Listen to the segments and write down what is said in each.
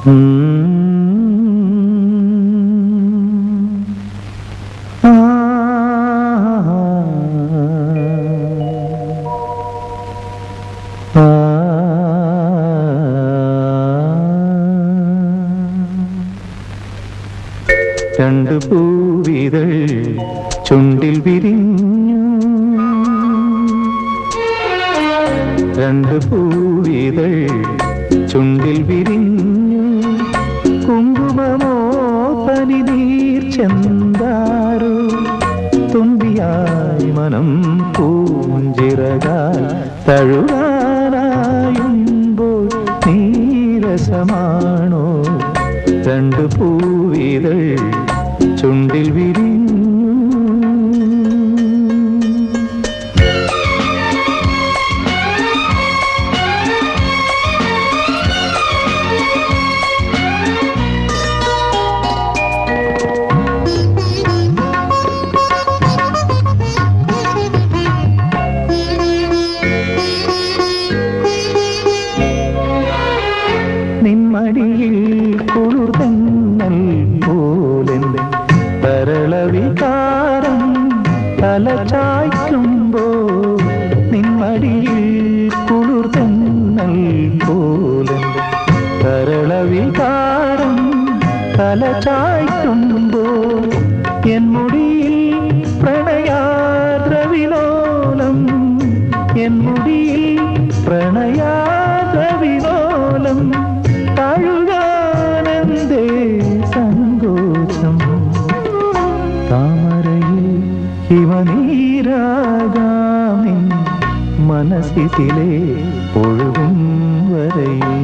രണ്ടു പൂവിതൾ ചുണ്ടിൽ വിരിഞ്ഞു, രണ്ടു പൂവിതൾ ചുണ്ടിൽ വിരിഞ്ഞു. കുങ്കുമമോ പനിനീർ ചെന്താരോ, തുമ്പിയായി മനം പൂഞ്ചിറകാൽ തഴുകാനായുമ്പോൾ നീരസമാണോ? രണ്ടു പൂവിതൾ ചുണ്ടിൽ വിരിഞ്ഞു. നിന്മടിയിൽ കുളിർതന്നൽ പോലെന്റെ തരളവികാരം തലചായ്ക്കുമ്പോ, നിന്മടിയിൽ കുളിർതന്നൽ പോലെന്റെ തരളവികാരം തലചായ്ക്കുമ്പോ, എൻ മുടിയിൽ പ്രണയാദ്രവിലോലം, എൻ മുടിയിൽ പ്രണയാദ്രവിലോലം തഴുകാനന്തേ സങ്കോചം. താമരയിൽ ഹിമനീരാകാമി മനസ്സിലെ ഒഴുകും വരയും.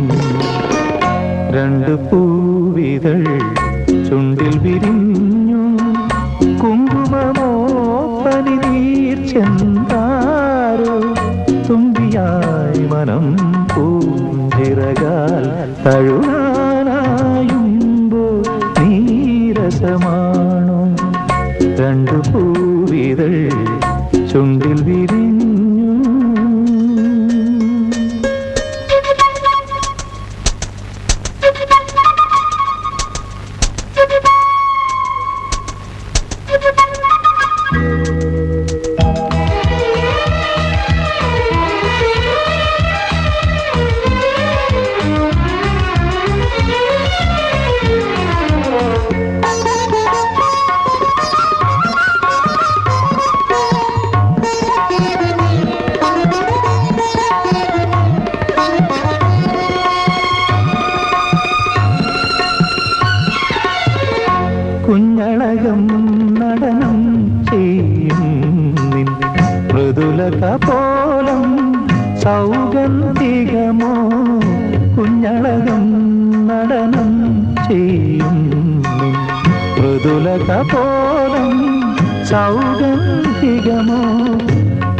രണ്ടു പൂവിതൾ ചുണ്ടിൽ വിരിഞ്ഞു, കുങ്കുമമോ പനിനീർ ചെന്താരോ, തുമ്പിയായി മനം പൂഞ്ചിറകാൽ തഴുകാനായുമ്പോൾ നീരസമാണോ? രണ്ടു പൂവിതൾ ചുണ്ടിൽ വിരിഞ്ഞു. കുഞ്ഞളകം നടനം ചെയ്യും നിൻ മൃദുലകപോലം സൗഗന്ധികമോ, കുഞ്ഞളകം നടനം ചെയ്യും നിൻ മൃദുലകപോലം സൗഗന്ധികമോ,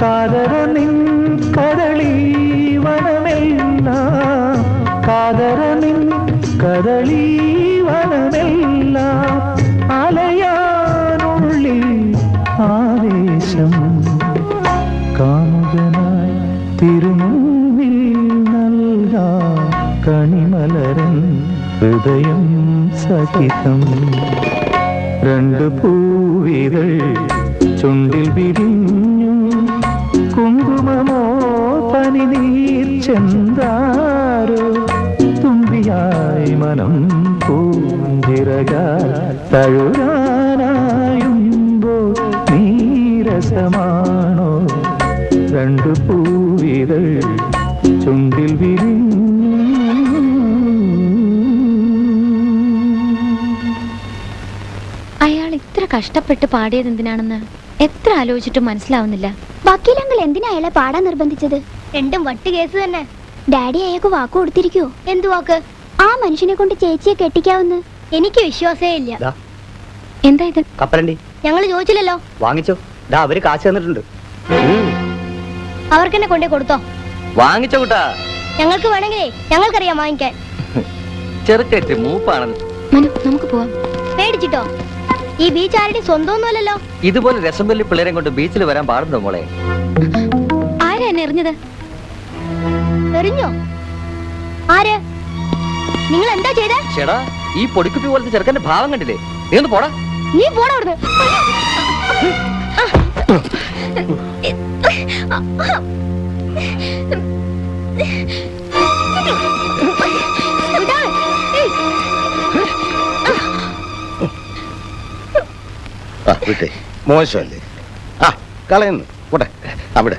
കാതര നിൻ കദളീ വനമെല്ലാം, കാതര നിൻ കദളീ വനമെല്ലാം അലയാനുള്ളിൽ ആവേശം. കാമുകനായി തിരുമുന്നിൽ നൽകാ കണിമലരൻ ഹൃദയം സഹിതം. രണ്ടു പൂവിതൾ ചുണ്ടിൽ വിരിഞ്ഞു, കുങ്കുമമോ പനിനീർ ചെന്താരോ, തുമ്പിയായി മനം പൂഞ്ചിറകാൽ തഴുകാനായുമ്പോൾ നീരസമാണോ? രണ്ടു പൂവിതൾ ചുണ്ടിൽ വിരിഞ്ഞു. അയാൾ ഇത്ര കഷ്ടപ്പെട്ട് പാടിയത് എന്തിനാണെന്ന് എത്ര ആലോചിച്ചിട്ടും മനസ്സിലാവുന്നില്ല. വക്കീലങ്ങൾ എന്തിനാ അയാളെ പാടാൻ നിർബന്ധിച്ചത്? രണ്ടും വട്ട് കേസ് തന്നെ. ഡാഡി അയാൾക്ക് വാക്ക് കൊടുത്തിരിക്കുവോ? എന്തു വാക്ക്? ആ മനുഷ്യനെ കൊണ്ട് ചേച്ചിയെ കെട്ടിക്കാവുന്ന്. എനിക്ക് വിശ്വാസേ ഇല്ല. എന്താ ഇത്? കപ്പലണ്ടി ഞങ്ങൾ ചോദിച്ചില്ലല്ലോ. വാങ്ങിച്ചോ, അവര് കാശ് തന്നിട്ടുണ്ട്. അവർക്കെന്നെ കൊണ്ടേ കൊടുത്തോ? വാങ്ങിച്ചോ കൂട്ടാ. ഞങ്ങൾക്ക് വേണമെങ്കിലേ ഞങ്ങൾക്കറിയാം വാങ്ങിക്കാൻ. ചെറുക്കേറ്റ് മൂപ്പാണെന്ന്. മനു, നമുക്ക് പോവാം. പേടിച്ചിട്ടോ? ഈ ബീച്ച് ആരുടെ സ്വന്തമൊന്നുമല്ലല്ലോ. ഇതുപോലെ രസംപല്ലി പിള്ളേരെ കൊണ്ട് ബീച്ചിൽ വരാൻ പാടുണ്ടോ മോളെ? ആരാ എന്നെ എറിഞ്ഞത്? എറിഞ്ഞോ? ആര്? നിങ്ങൾ എന്താ ചെയ്തേ? ചേടാ ഈ പൊടിക്കുപ്പി പോലത്തെ ചെറുക്കന്റെ ഭാവം കണ്ടില്ലേ? നീ ഒന്ന് പോടാ. നീ പോടാ അവിടുന്ന്. വിടാ. ഏയ്. വിട്ടേ, മോശമല്ലേ? ആ കളയുന്നു പോട്ടെ. അവിടെ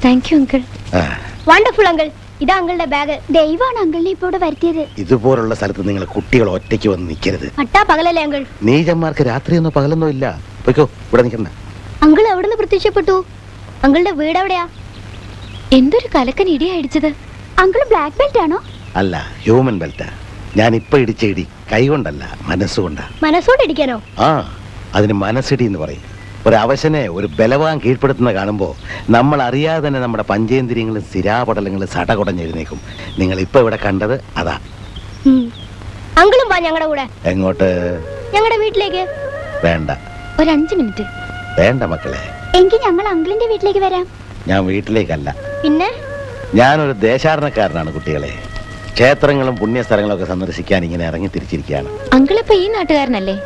thank you uncle. Wonderful uncle. ഇതാ അങ്കിളുടെ ബാഗ്. ദൈവമാണ് അങ്കിളിനെ ഇപ്പൊ ഇവിടെ വരുത്തിയത്. ഇതുപോലുള്ള സ്ഥലത്ത് നിങ്ങൾ കുട്ടികൾ ഒറ്റയ്ക്ക് വന്ന് നിൽക്കരുത്. പട്ടാ പകലല്ലേ അങ്കിൾ? നീചന്മാർക്ക് രാത്രിയൊന്നോ പകലൊന്നോ ഇല്ല. പൊയ്ക്കോ, ഇവിടെ നിൽക്കണ്ട. അങ്കിൾ എവിടുന്ന് പ്രത്യക്ഷപ്പെട്ടു? അങ്കിളുടെ വീട് എവിടെയാ? എന്തൊരു കലക്കൻ ഇടിയാ ഇടിച്ചത്. അങ്കിള് ബ്ലാക്ക് ബെൽറ്റ് ആണോ? അല്ല, ഹ്യൂമൻ ബെൽറ്റാ. ഞാൻ ഇപ്പൊ ഇടിച്ച ഇടി കൈകൊണ്ടല്ല, മനസ്സുകൊണ്ടാ. മനസ്സോണ്ട് ഇടിക്കാനോ? ആ, അതിന് മനസ്സിടി എന്ന് പറയും. ഒരു അവശനെ ഒരു ബലവാൻ കീഴ്പ്പെടുത്തുന്ന കാണുമ്പോൾ നമ്മൾ അറിയാതെ തന്നെ നമ്മുടെ പഞ്ചേന്ദ്രിയങ്ങളും സ്ഥിരാപടലങ്ങളും സടകുടഞ്ഞെഴുന്നേക്കും. നിങ്ങൾ ഇപ്പൊ ഇവിടെ കണ്ടത് അതാ. അങ്കിളും വാ ഞങ്ങളുടെ കൂടെ. എങ്ങോട്ട്? ഞങ്ങളുടെ വീട്ടിലേക്ക്. വേണ്ട. ഒരു 5 മിനിറ്റ്. വേണ്ട മക്കളെ. എങ്കിൽ ഞങ്ങൾ അങ്കിളിന്റെ വീട്ടിലേക്ക് വരാം. ഞാൻ വീട്ടിലേക്കല്ല. പിന്നെ? ഞാനൊരു ദേശാടനക്കാരനാണ് കുട്ടികളെ. ക്ഷേത്രങ്ങളും പുണ്യസ്ഥലങ്ങളും ഒക്കെ സന്ദർശിക്കാൻ ഇങ്ങനെ ഇറങ്ങി തിരിച്ചിരിക്കുകയാണ്. അങ്കിൾ ഇപ്പൊ ഈ നാട്ടുകാരനല്ലേ?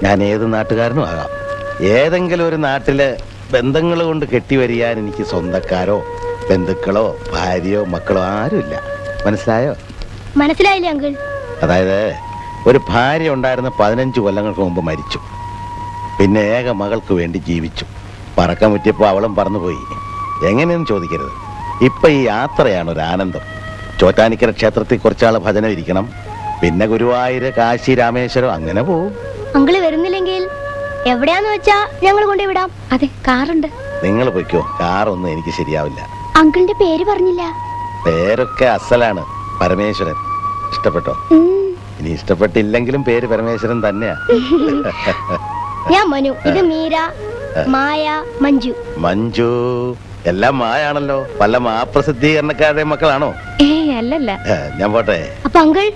ഞാൻ ഏത് നാട്ടുകാരനും ആകാം. ഏതെങ്കിലും ഒരു നാട്ടില് ബന്ധങ്ങൾ കൊണ്ട് കെട്ടിവരിയാൻ എനിക്ക് സ്വന്തക്കാരോ ബന്ധുക്കളോ ഭാര്യയോ മക്കളോ ആരുമില്ല. മനസ്സിലായോ? മനസ്സിലായില്ലേ അങ്കിൾ? അതായത് ഒരു ഭാര്യ ഉണ്ടായിരുന്ന 15 കൊല്ലങ്ങൾക്ക് മുമ്പ് മരിച്ചു. പിന്നെ ഏക മകൾക്ക് വേണ്ടി ജീവിച്ചു. പറക്കാൻ പറ്റിയപ്പോൾ അവളും പറന്നുപോയി. എങ്ങനെയെന്ന് ചോദിക്കരുത്. ഇപ്പൊ ഈ യാത്രയാണ് ഒരു ആനന്ദം. ചോറ്റാനിക്കര ക്ഷേത്രത്തിൽ കുറച്ചാൾ ഭജന ഇരിക്കണം. പിന്നെ ഗുരുവായൂര്, കാശി, രാമേശ്വരം അങ്ങനെ പോവും. അങ്കിള് വരുന്നില്ലെങ്കിൽ എവിടെയാന്ന് വെച്ചാ ഞങ്ങൾ കൊണ്ടുവിടാം. അതെ, കാറുണ്ട്. നിങ്ങൾ പൊയ്ക്കോ. കാറൊന്നും എനിക്ക് ശരിയാവില്ല. അങ്കിളിന്റെ പേര് പറഞ്ഞില്ല. പേരൊക്കെ അസലാണ്. പരമേശ്വരൻ. ഇഷ്ടപ്പെട്ടോ? ഇനി ഇഷ്ടപ്പെട്ടില്ലെങ്കിലും പേര് പരമേശ്വരൻ തന്നെയാ. ഞാൻ മനു. ഇത് മീര, മായ, മഞ്ജു. മഞ്ജു എല്ലാം മായാണല്ലോ. വല്ല മാപ്രസിദ്ധീകരണക്കാരുടെ മക്കളാണോ? ഏയ് അല്ലല്ല. ഞാൻ പോട്ടെ. അപ്പൊ അങ്കിൾ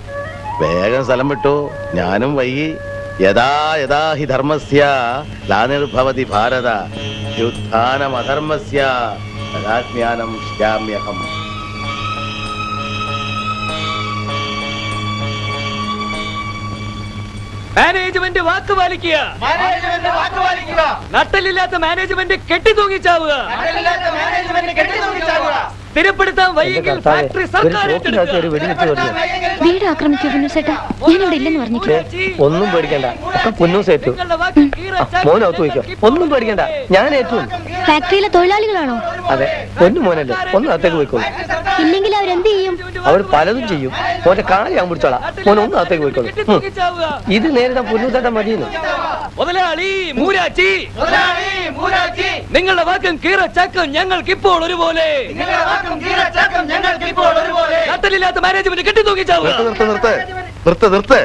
വേഗം സ്ഥലം വിട്ടു. ഞാനും വൈകി. യഥാ യഥാ ഹി ധർമ്മസ്യ ഗ്ലാനിർഭവതി ഭാരത യുദ്ധാനമധർമ്മസ്യ തദാജ്ഞാനം ശ്യാമ്യഹം. മാനേജ്മെന്റ് വാക്ക് പാലിക്കുക. നട്ടലില്ലാത്ത മാനേജ്മെന്റ് കെട്ടിത്തൂങ്ങിച്ചാവുക. സ്ഥിരപ്പെടുത്താൻ വയ്യെങ്കിൽ ഫാക്ടറി സർക്കാർ ഏറ്റെടുക്കുക. വീട് ആക്രമിക്കൂ പുന്നൂസേട്ടാ. ഞാനിവിടെ ഇല്ലെന്ന് പറഞ്ഞിട്ട്. ഒന്നും പേടിക്കണ്ട. പുന്നൂസേറ്റു. മോനകത്ത് വയ്ക്കോ. ഒന്നും പേടിക്കണ്ട. ഞാൻ ഏറ്റു. ഫാക്ടറിയിലെ തൊഴിലാളികളാണോ? അതെ, പൊന്നു മോനല്ലേ. ഒന്ന് അകത്തേക്ക് പോയിക്കോളൂ. ഇല്ലെങ്കിൽ അവരെന്ത് ചെയ്യും? അവർ പലതും ചെയ്യും. മോന്റെ കാലി ഞാൻ പിടിച്ചോളാം. മോനെ ഒന്ന് അകത്തേക്ക് പോയിക്കോളൂ. ഇത് നേരിടാൻ പുന്നൂസേട്ടൻ മതിയെന്ന്. മുതലാളി മൂരാച്ചി, നിങ്ങളുടെ വാക്കും കീറച്ചാക്കും ഞങ്ങൾക്ക് ഇപ്പോൾ ഒരുപോലെ. നട്ടലില്ലാത്ത മാനേജ്മെന്റ് കെട്ടിത്തൂങ്ങിച്ചാവുക. നിർത്ത്.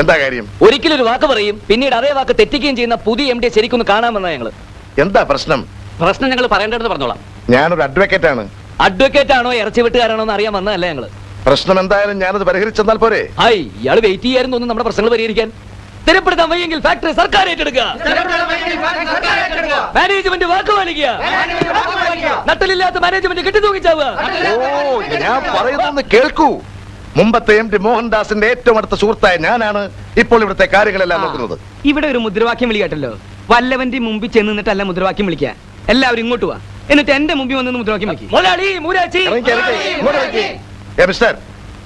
എന്താ കാര്യം? ഒരിക്കലും ഒരു വാക്ക് പറയും, പിന്നീട് അതേ വാക്ക് തെറ്റിക്കുകയും ചെയ്യുന്ന പുതിയ MD ശരിക്കൊന്ന് കാണാമെന്നാ ഞങ്ങള്. എന്താ പ്രശ്നം? പ്രശ്നം ഞങ്ങൾ പറയേണ്ടതെന്ന് പറഞ്ഞോളാം. ഞാനൊരു അഡ്വക്കേറ്റ് ആണ്. അഡ്വക്കേറ്റ് ആണോ ഇറച്ചി വെട്ടുകാരാണോ എന്ന് അറിയാൻ വന്നതല്ല ഞങ്ങള്. പ്രശ്നം എന്തായാലും ഞാനത് പരിഹരിച്ചെന്നാൽ പോരെ? ഹായ്, ഇയാള് വെയിറ്റ് ചെയ്യായിരുന്നു നമ്മുടെ പ്രശ്നങ്ങൾ പരിഹരിക്കാൻ. സ്ഥിരപ്പെടുത്താൻ വയ്യെങ്കിൽ ഫാക്ടറി സർക്കാർ ഏറ്റെടുക്കുക. മാനേജ്മെന്റ് വാക്ക് പാലിക്കുക. നട്ടലില്ലാത്ത മാനേജ്മെന്റ് കെട്ടിത്തൂങ്ങിച്ചാവുക. ഓ, ഞാൻ പറയുന്നത് കേൾക്കൂ. മുമ്പത്തെ എം ടി മോഹൻദാസിന്റെ ഏറ്റവും അടുത്ത സുഹൃത്തായ ഞാനാണ് ഇപ്പോൾ ഇവിടുത്തെ കാര്യങ്ങളെല്ലാം നോക്കുന്നത്. ഇവിടെ ഒരു മുദ്രാവാക്യം വിളി കേട്ടല്ലോ. വല്ലവന്റെ മുമ്പിൽ ചെന്ന് നിന്നിട്ടല്ല മുദ്രാവാക്യം വിളിക്കുക. എല്ലാവരും ഇങ്ങോട്ട് വാ, എന്നിട്ട് എന്റെ മുമ്പിൽ വന്ന് മുദ്രാവാക്യം വിളിക്കുക. ഇറങ്ങി, ഇങ്ങോട്ട് വരൂ. മിസ്റ്റർ,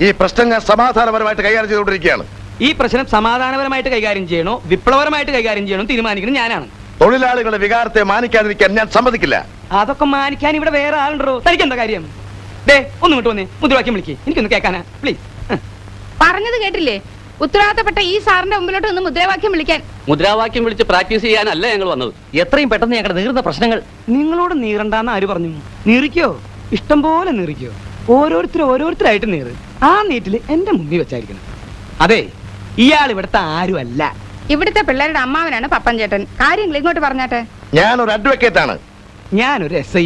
ഈ പ്രശ്നം ഞാൻ സമാധാനപരമായിട്ട് കൈകാര്യം ചെയ്തുകൊണ്ടിരിക്കുകയാണ്. ഈ പ്രശ്നം സമാധാനപരമായിട്ട് കൈകാര്യം ചെയ്യണോ വിപ്ലവപരമായിട്ട് കൈകാര്യം ചെയ്യണോ തീരുമാനിക്കുന്നത് ഞാനാണ്. തൊഴിലാളികളുടെ വികാരത്തെ മാനിക്കാതിരിക്കാൻ ഞാൻ സമ്മതിക്കില്ല. അതൊക്കെ മാനിക്കാൻ ഇവിടെ വേറെ ആളുണ്ടോ? തനിക്ക് എന്താ കാര്യം? ഡേ ഒന്ന് ഇങ്ങോട്ട് വന്നേ, മുദ്രാവാക്യം വിളിക്കുക. എനിക്കൊന്ന് കേൾക്കാനാ പ്ലീസ്. പറഞ്ഞത് കേട്ടില്ലേ? ഉത്തരവാദിത്തപ്പെട്ട ഈ സാറിന്റെ മുമ്പിലോട്ട് ഒന്ന് മുദ്രാവാക്യം വിളിക്കാൻ. മുദ്രാവാക്യം വിളിച്ച് പ്രാക്ടീസ് ചെയ്യാനല്ല ഞങ്ങൾ വന്നത്. എത്രയും പെട്ടെന്ന് ഞങ്ങളുടെ നീറുന്ന പ്രശ്നങ്ങൾ. നിങ്ങളോട് നീറണ്ടെന്ന് ആര് പറഞ്ഞു? നീറിക്കോ, ഇഷ്ടം പോലെ നീറിക്കോ. ഓരോരുത്തരായിട്ട് നീറ്. ആ നീറ്റില് എന്റെ മുമ്പിൽ വെച്ചായിരിക്കണം. അതെ, ഇയാൾ ഇവിടുത്തെ ആരും അല്ല. ഇവിടുത്തെ പിള്ളേരുടെ അമ്മാവനാണ് പപ്പൻ ചേട്ടൻ. കാര്യങ്ങൾ ഇങ്ങോട്ട് പറഞ്ഞാട്ടെ. ഞാനൊരു അഡ്വക്കേറ്റ് ആണ്. ഞാനൊരു SI.